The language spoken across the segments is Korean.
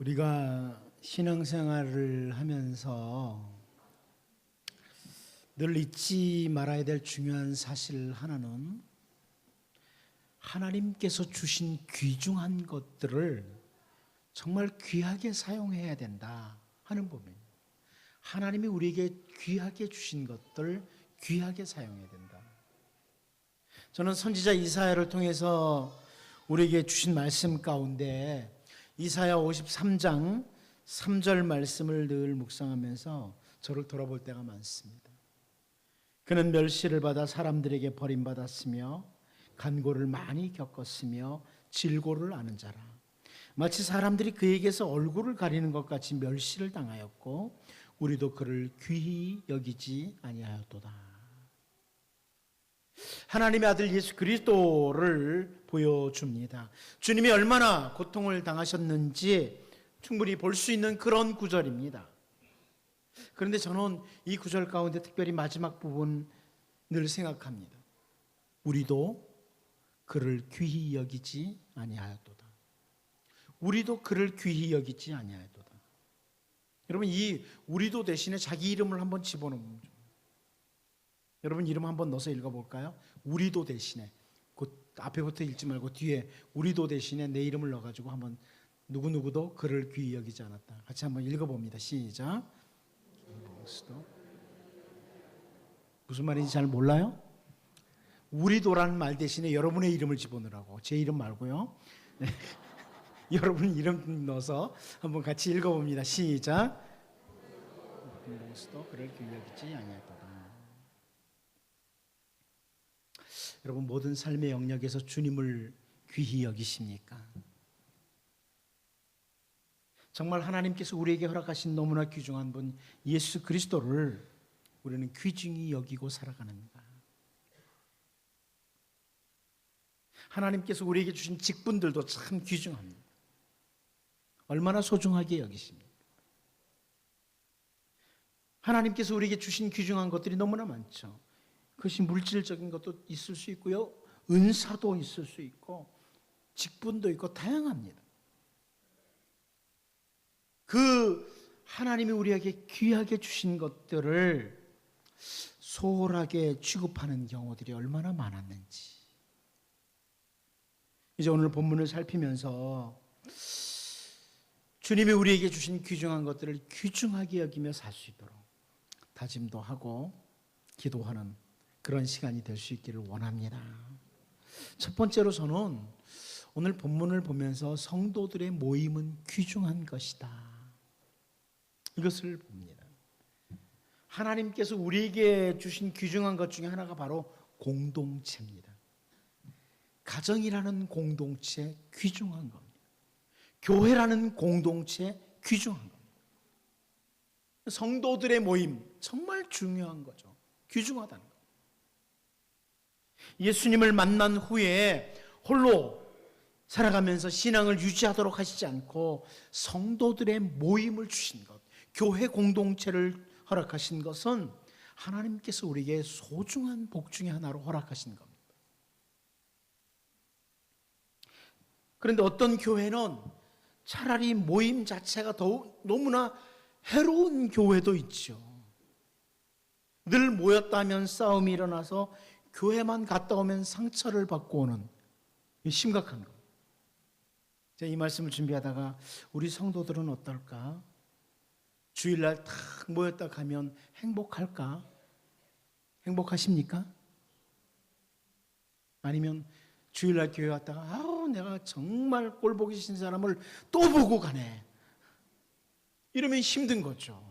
우리가 신앙생활을 하면서 늘 잊지 말아야 될 중요한 사실 하나는 하나님께서 주신 귀중한 것들을 정말 귀하게 사용해야 된다 하는 부분입니다. 하나님이 우리에게 귀하게 주신 것들 귀하게 사용해야 된다. 저는 선지자 이사야를 통해서 우리에게 주신 말씀 가운데 이사야 53장 3절 말씀을 늘 묵상하면서 저를 돌아볼 때가 많습니다. 그는 멸시를 받아 사람들에게 버림받았으며 간고를 많이 겪었으며 질고를 아는 자라. 마치 사람들이 그에게서 얼굴을 가리는 것 같이 멸시를 당하였고 우리도 그를 귀히 여기지 아니하였도다. 하나님의 아들 예수 그리스도를 보여줍니다. 주님이 얼마나 고통을 당하셨는지 충분히 볼 수 있는 그런 구절입니다. 그런데 저는 이 구절 가운데 특별히 마지막 부분 늘 생각합니다. 우리도 그를 귀히 여기지 아니하였도다. 우리도 그를 귀히 여기지 아니하였도다. 여러분, 이 우리도 대신에 자기 이름을 한번 집어넣으면 좀. 여러분 이름 한번 넣어서 읽어볼까요? 우리도 대신에, 그 앞에부터 읽지 말고 뒤에 우리도 대신에 내 이름을 넣어가지고 한번 누구누구도 그를 귀히 여기지 않았다. 같이 한번 읽어봅니다. 시작. 무슨 말인지 잘 몰라요? 우리도라는 말 대신에 여러분의 이름을 집어넣으라고. 제 이름 말고요. 네. 여러분 이름 넣어서 한번 같이 읽어봅니다. 시작. 그를 귀히 여기지 아니하였다. 여러분 모든 삶의 영역에서 주님을 귀히 여기십니까? 정말 하나님께서 우리에게 허락하신 너무나 귀중한 분 예수 그리스도를 우리는 귀중히 여기고 살아가는가? 하나님께서 우리에게 주신 직분들도 참 귀중합니다. 얼마나 소중하게 여기십니까? 하나님께서 우리에게 주신 귀중한 것들이 너무나 많죠. 그것이 물질적인 것도 있을 수 있고요, 은사도 있을 수 있고 직분도 있고 다양합니다. 그 하나님이 우리에게 귀하게 주신 것들을 소홀하게 취급하는 경우들이 얼마나 많았는지. 이제 오늘 본문을 살피면서 주님이 우리에게 주신 귀중한 것들을 귀중하게 여기며 살 수 있도록 다짐도 하고 기도하는 그런 시간이 될 수 있기를 원합니다. 첫 번째로 저는 오늘 본문을 보면서 성도들의 모임은 귀중한 것이다, 이것을 봅니다. 하나님께서 우리에게 주신 귀중한 것 중에 하나가 바로 공동체입니다. 가정이라는 공동체 귀중한 겁니다. 교회라는 공동체 귀중한 겁니다. 성도들의 모임 정말 중요한 거죠. 귀중하다는 거. 예수님을 만난 후에 홀로 살아가면서 신앙을 유지하도록 하시지 않고 성도들의 모임을 주신 것, 교회 공동체를 허락하신 것은 하나님께서 우리에게 소중한 복 중에 하나로 허락하신 겁니다. 그런데 어떤 교회는 차라리 모임 자체가 더욱 너무나 해로운 교회도 있죠. 늘 모였다 하면 싸움이 일어나서 교회만 갔다 오면 상처를 받고 오는 심각한 거. 제가 이 말씀을 준비하다가 우리 성도들은 어떨까? 주일날 탁 모였다 가면 행복할까? 행복하십니까? 아니면 주일날 교회 왔다가 아우 내가 정말 꼴 보기 싫은 사람을 또 보고 가네, 이러면 힘든 거죠.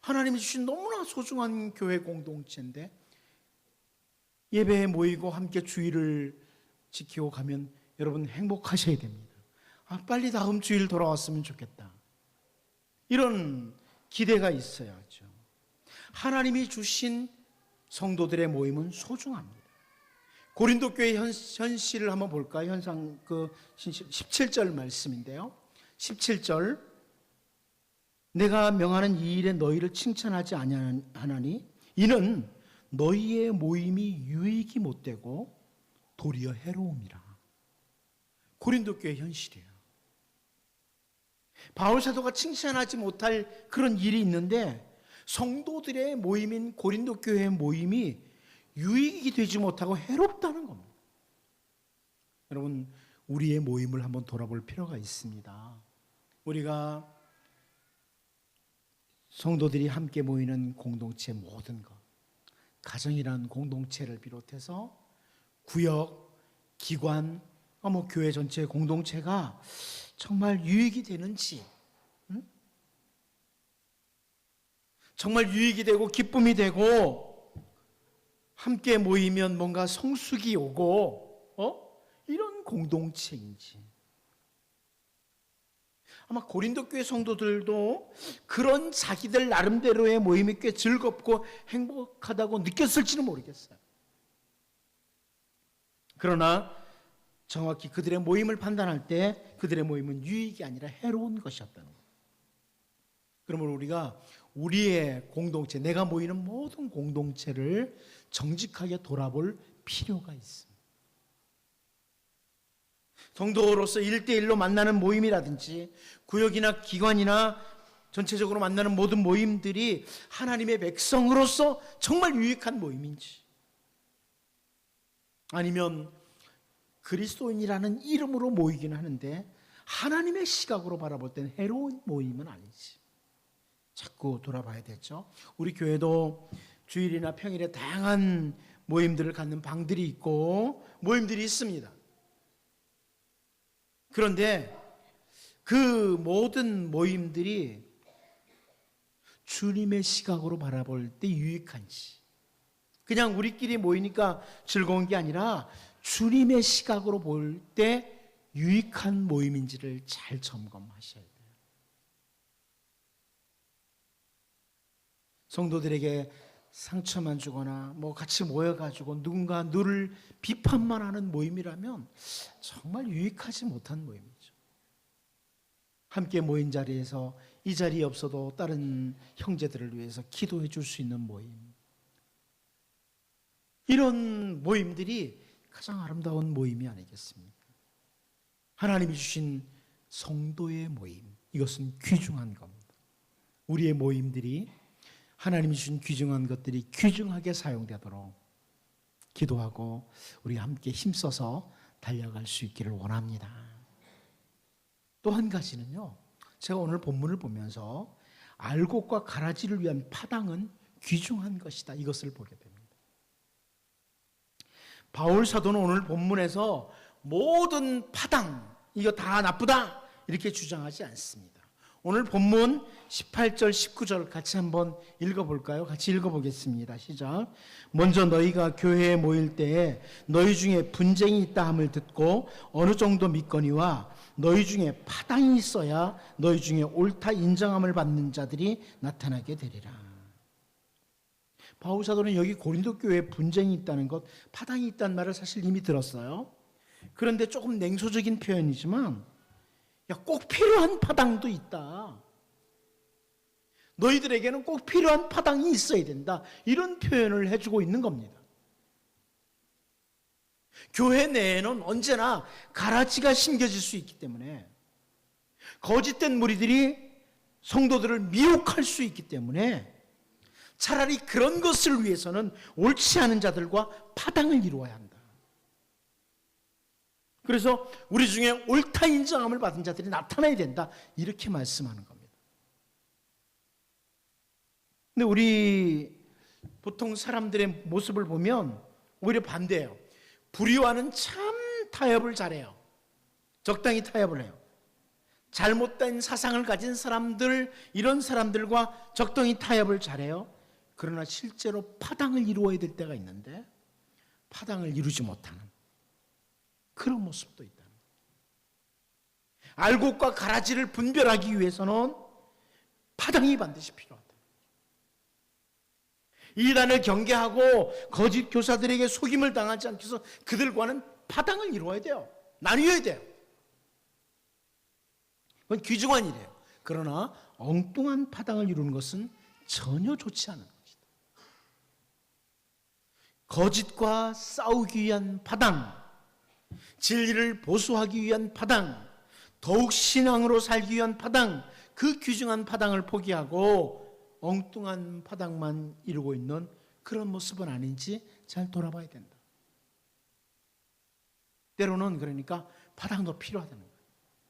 하나님이 주신 너무나 소중한 교회 공동체인데 예배에 모이고 함께 주일을 지키고 가면 여러분 행복하셔야 됩니다. 빨리 다음 주일 돌아왔으면 좋겠다, 이런 기대가 있어야죠. 하나님이 주신 성도들의 모임은 소중합니다. 고린도 교회 현실을 한번 볼까요? 현상 17절 말씀인데요. 17절, 내가 명하는 이 일에 너희를 칭찬하지 아니하나니 이는 너희의 모임이 유익이 못되고 도리어 해로움이라. 고린도 교회 현실이에요. 바울 사도가 칭찬하지 못할 그런 일이 있는데 성도들의 모임인 고린도 교회의 모임이 유익이 되지 못하고 해롭다는 겁니다. 여러분, 우리의 모임을 한번 돌아볼 필요가 있습니다. 우리가 성도들이 함께 모이는 공동체 모든 것, 가정이라는 공동체를 비롯해서 구역, 기관, 교회 전체의 공동체가 정말 유익이 되는지, 정말 유익이 되고 기쁨이 되고 함께 모이면 뭔가 성숙이 오고 이런 공동체인지. 아마 고린도 교회 성도들도 그런 자기들 나름대로의 모임이 꽤 즐겁고 행복하다고 느꼈을지는 모르겠어요. 그러나 정확히 그들의 모임을 판단할 때 그들의 모임은 유익이 아니라 해로운 것이었다는 거예요. 그러면 우리가 우리의 공동체, 내가 모이는 모든 공동체를 정직하게 돌아볼 필요가 있습니다. 성도로서 1대1로 만나는 모임이라든지 구역이나 기관이나 전체적으로 만나는 모든 모임들이 하나님의 백성으로서 정말 유익한 모임인지, 아니면 그리스도인이라는 이름으로 모이긴 하는데 하나님의 시각으로 바라볼 때는 해로운 모임은 아닌지 자꾸 돌아봐야 되죠. 우리 교회도 주일이나 평일에 다양한 모임들을 갖는 방들이 있고 모임들이 있습니다. 그런데 그 모든 모임들이 주님의 시각으로 바라볼 때 유익한지, 그냥 우리끼리 모이니까 즐거운 게 아니라 주님의 시각으로 볼 때 유익한 모임인지를 잘 점검하셔야 돼요. 성도들에게 상처만 주거나 같이 모여가지고 누를 비판만 하는 모임이라면 정말 유익하지 못한 모임이죠. 함께 모인 자리에서 이 자리에 없어도 다른 형제들을 위해서 기도해 줄 수 있는 모임, 이런 모임들이 가장 아름다운 모임이 아니겠습니까? 하나님이 주신 성도의 모임, 이것은 귀중한 겁니다. 우리의 모임들이 하나님이 주신 귀중한 것들이 귀중하게 사용되도록 기도하고 우리 함께 힘써서 달려갈 수 있기를 원합니다. 또 한 가지는요, 제가 오늘 본문을 보면서 알곡과 가라지를 위한 파당은 귀중한 것이다, 이것을 보게 됩니다. 바울 사도는 오늘 본문에서 모든 파당, 이거 다 나쁘다 이렇게 주장하지 않습니다. 오늘 본문 18절 19절 같이 한번 읽어볼까요? 같이 읽어보겠습니다. 시작. 먼저 너희가 교회에 모일 때에 너희 중에 분쟁이 있다 함을 듣고 어느 정도 믿거니와 너희 중에 파당이 있어야 너희 중에 옳다 인정함을 받는 자들이 나타나게 되리라. 바울 사도는 여기 고린도 교회에 분쟁이 있다는 것, 파당이 있다는 말을 사실 이미 들었어요. 그런데 조금 냉소적인 표현이지만 꼭 필요한 파당도 있다, 너희들에게는 꼭 필요한 파당이 있어야 된다, 이런 표현을 해주고 있는 겁니다. 교회 내에는 언제나 가라지가 심겨질 수 있기 때문에, 거짓된 무리들이 성도들을 미혹할 수 있기 때문에 차라리 그런 것을 위해서는 옳지 않은 자들과 파당을 이루어야 한다. 그래서 우리 중에 옳다 인정함을 받은 자들이 나타나야 된다, 이렇게 말씀하는 겁니다. 근데 우리 보통 사람들의 모습을 보면 오히려 반대예요. 불의와는 참 타협을 잘해요. 적당히 타협을 해요. 잘못된 사상을 가진 사람들, 이런 사람들과 적당히 타협을 잘해요. 그러나 실제로 파당을 이루어야 될 때가 있는데 파당을 이루지 못하는 그런 모습도 있다. 알곡과 가라지를 분별하기 위해서는 파당이 반드시 필요하다. 이단을 경계하고 거짓 교사들에게 속임을 당하지 않기 위해서 그들과는 파당을 이루어야 돼요. 나뉘어야 돼요. 그건 귀중한 일이에요. 그러나 엉뚱한 파당을 이루는 것은 전혀 좋지 않은 것이다. 거짓과 싸우기 위한 파당, 진리를 보수하기 위한 파당, 더욱 신앙으로 살기 위한 파당, 그 귀중한 파당을 포기하고 엉뚱한 파당만 이루고 있는 그런 모습은 아닌지 잘 돌아봐야 된다. 때로는 그러니까 파당도 필요하다는 거예요.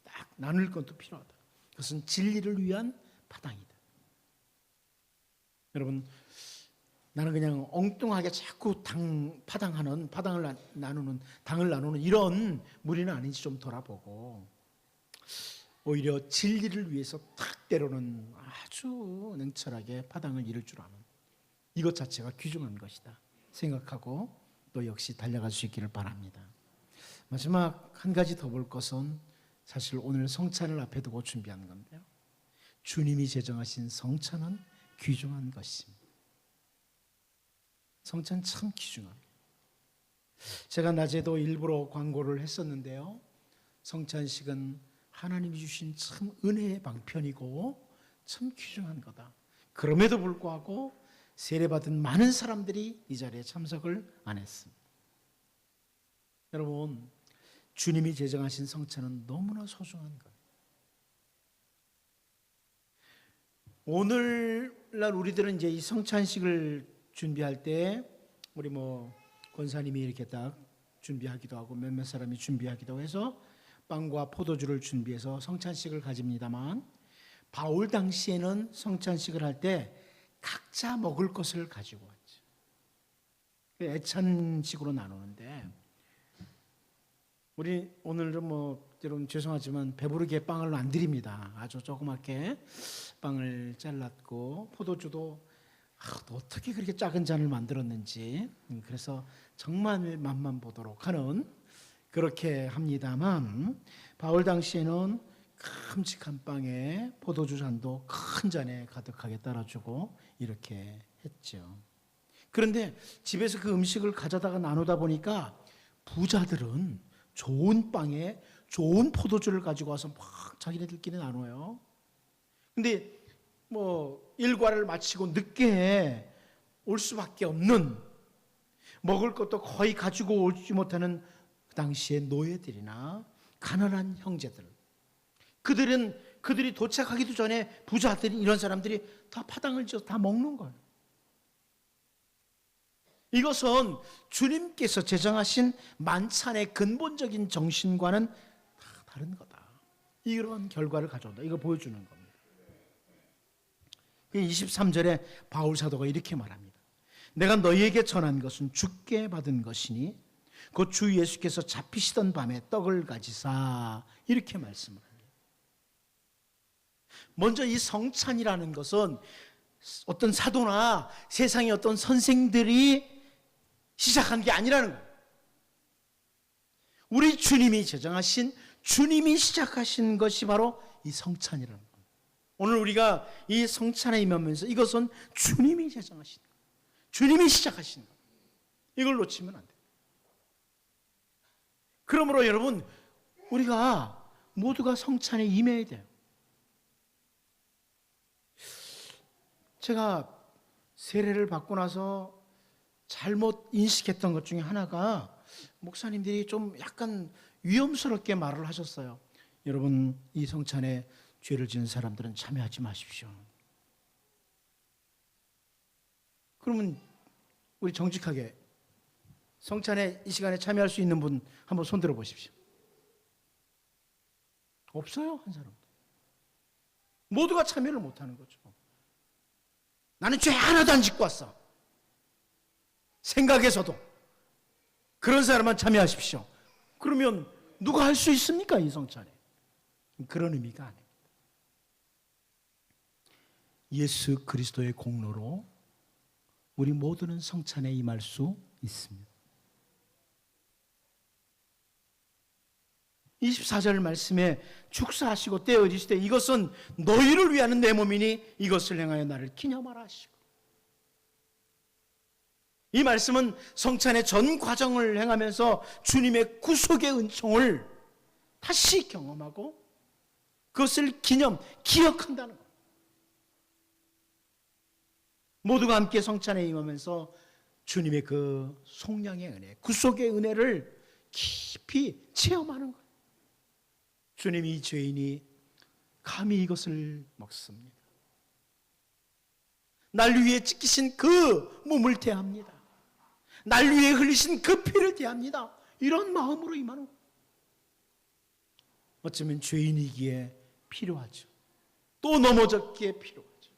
딱 나눌 것도 필요하다. 그것은 진리를 위한 파당이다. 여러분, 나는 그냥 엉뚱하게 자꾸 파당을 나누는 이런 무리는 아닌지 좀 돌아보고, 오히려 진리를 위해서 딱 때로는 아주 냉철하게 파당을 이룰 줄 아는 이것 자체가 귀중한 것이다 생각하고 또 역시 달려갈 수 있기를 바랍니다. 마지막 한 가지 더 볼 것은 사실 오늘 성찬을 앞에 두고 준비한 건데요. 주님이 제정하신 성찬은 귀중한 것입니다. 성찬 참 귀중합니다. 제가 낮에도 일부러 광고를 했었는데요. 성찬식은 하나님이 주신 참 은혜의 방편이고 참 귀중한 거다. 그럼에도 불구하고 세례받은 많은 사람들이 이 자리에 참석을 안 했습니다. 여러분, 주님이 제정하신 성찬은 너무나 소중한 거예요. 오늘날 우리들은 이제 이 성찬식을 준비할 때 우리 권사님이 이렇게 딱 준비하기도 하고 몇몇 사람이 준비하기도 해서 빵과 포도주를 준비해서 성찬식을 가집니다만, 바울 당시에는 성찬식을 할 때 각자 먹을 것을 가지고 왔죠. 애찬식으로 나누는데, 우리 오늘은 여러분 죄송하지만 배부르게 빵을 안 드립니다. 아주 조그맣게 빵을 잘랐고, 포도주도 어떻게 그렇게 작은 잔을 만들었는지, 그래서 정말 맛만 보도록 하는, 그렇게 합니다만, 바울 당시에는 큼직한 빵에 포도주 잔도 큰 잔에 가득하게 따라주고 이렇게 했죠. 그런데 집에서 그 음식을 가져다가 나누다 보니까 부자들은 좋은 빵에 좋은 포도주를 가지고 와서 막 자기네들끼리 나눠요. 근데 일과를 마치고 늦게 올 수밖에 없는, 먹을 것도 거의 가지고 오지 못하는 그 당시의 노예들이나 가난한 형제들, 그들이 도착하기도 전에 부자들이, 이런 사람들이 다 파당을 지어서 다 먹는 거예요. 이것은 주님께서 제정하신 만찬의 근본적인 정신과는 다 다른 거다. 이런 결과를 가져온다. 이거 보여주는 겁니다. 23절에 바울 사도가 이렇게 말합니다. 내가 너희에게 전한 것은 주께 받은 것이니 곧 주 예수께서 잡히시던 밤에 떡을 가지사, 이렇게 말씀을 합니다. 먼저 이 성찬이라는 것은 어떤 사도나 세상의 어떤 선생들이 시작한 게 아니라는 거예요. 우리 주님이 제정하신, 주님이 시작하신 것이 바로 이 성찬이라는 거예요. 오늘 우리가 이 성찬에 임하면서 이것은 주님이 제정하신 거예요. 주님이 시작하신 거예요. 이걸 놓치면 안 돼요. 그러므로 여러분, 우리가 모두가 성찬에 임해야 돼요. 제가 세례를 받고 나서 잘못 인식했던 것 중에 하나가, 목사님들이 좀 약간 위험스럽게 말을 하셨어요. 여러분, 이 성찬에 죄를 지은 사람들은 참여하지 마십시오. 그러면 우리 정직하게 성찬에 이 시간에 참여할 수 있는 분 한번 손 들어 보십시오. 없어요, 한 사람도. 모두가 참여를 못하는 거죠. 나는 죄 하나도 안 짓고 왔어. 생각에서도. 그런 사람만 참여하십시오. 그러면 누가 할 수 있습니까, 이 성찬에? 그런 의미가 아닙니다. 예수 그리스도의 공로로 우리 모두는 성찬에 임할 수 있습니다. 24절 말씀에 축사하시고 떼어 이르시되 이것은 너희를 위하는 내 몸이니 이것을 행하여 나를 기념하라 하시고, 이 말씀은 성찬의 전 과정을 행하면서 주님의 구속의 은총을 다시 경험하고 그것을 기억한다는 것. 모두가 함께 성찬에 임하면서 주님의 그 속량의 은혜, 구속의 은혜를 깊이 체험하는 거예요. 주님이 죄인이 감히 이것을 먹습니다. 날 위해 찢기신 그 몸을 대합니다. 날 위해 흘리신 그 피를 대합니다. 이런 마음으로 임하는 거예요. 어쩌면 죄인이기에 필요하죠. 또 넘어졌기에 필요하죠.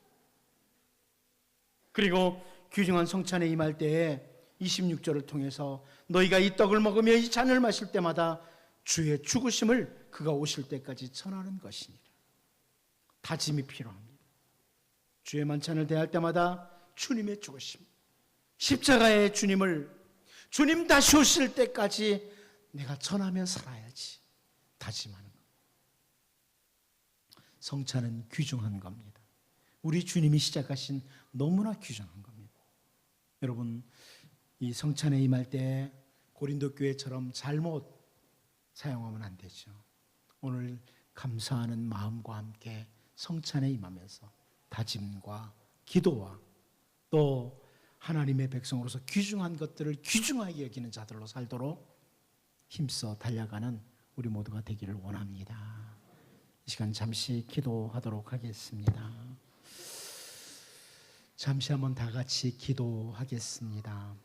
그리고 귀중한 성찬에 임할 때에 26절을 통해서 너희가 이 떡을 먹으며 이 잔을 마실 때마다 주의 죽으심을 그가 오실 때까지 전하는 것이니라. 다짐이 필요합니다. 주의 만찬을 대할 때마다 주님의 죽으심, 십자가의 주님을 주님 다시 오실 때까지 내가 전하며 살아야지 다짐하는 것. 성찬은 귀중한 겁니다. 우리 주님이 시작하신 너무나 귀중한 겁니다. 여러분, 이 성찬에 임할 때 고린도 교회처럼 잘못 사용하면 안 되죠. 오늘 감사하는 마음과 함께 성찬에 임하면서 다짐과 기도와 또 하나님의 백성으로서 귀중한 것들을 귀중하게 여기는 자들로 살도록 힘써 달려가는 우리 모두가 되기를 원합니다. 이 시간 잠시 기도하도록 하겠습니다. 잠시 한번 다 같이 기도하겠습니다.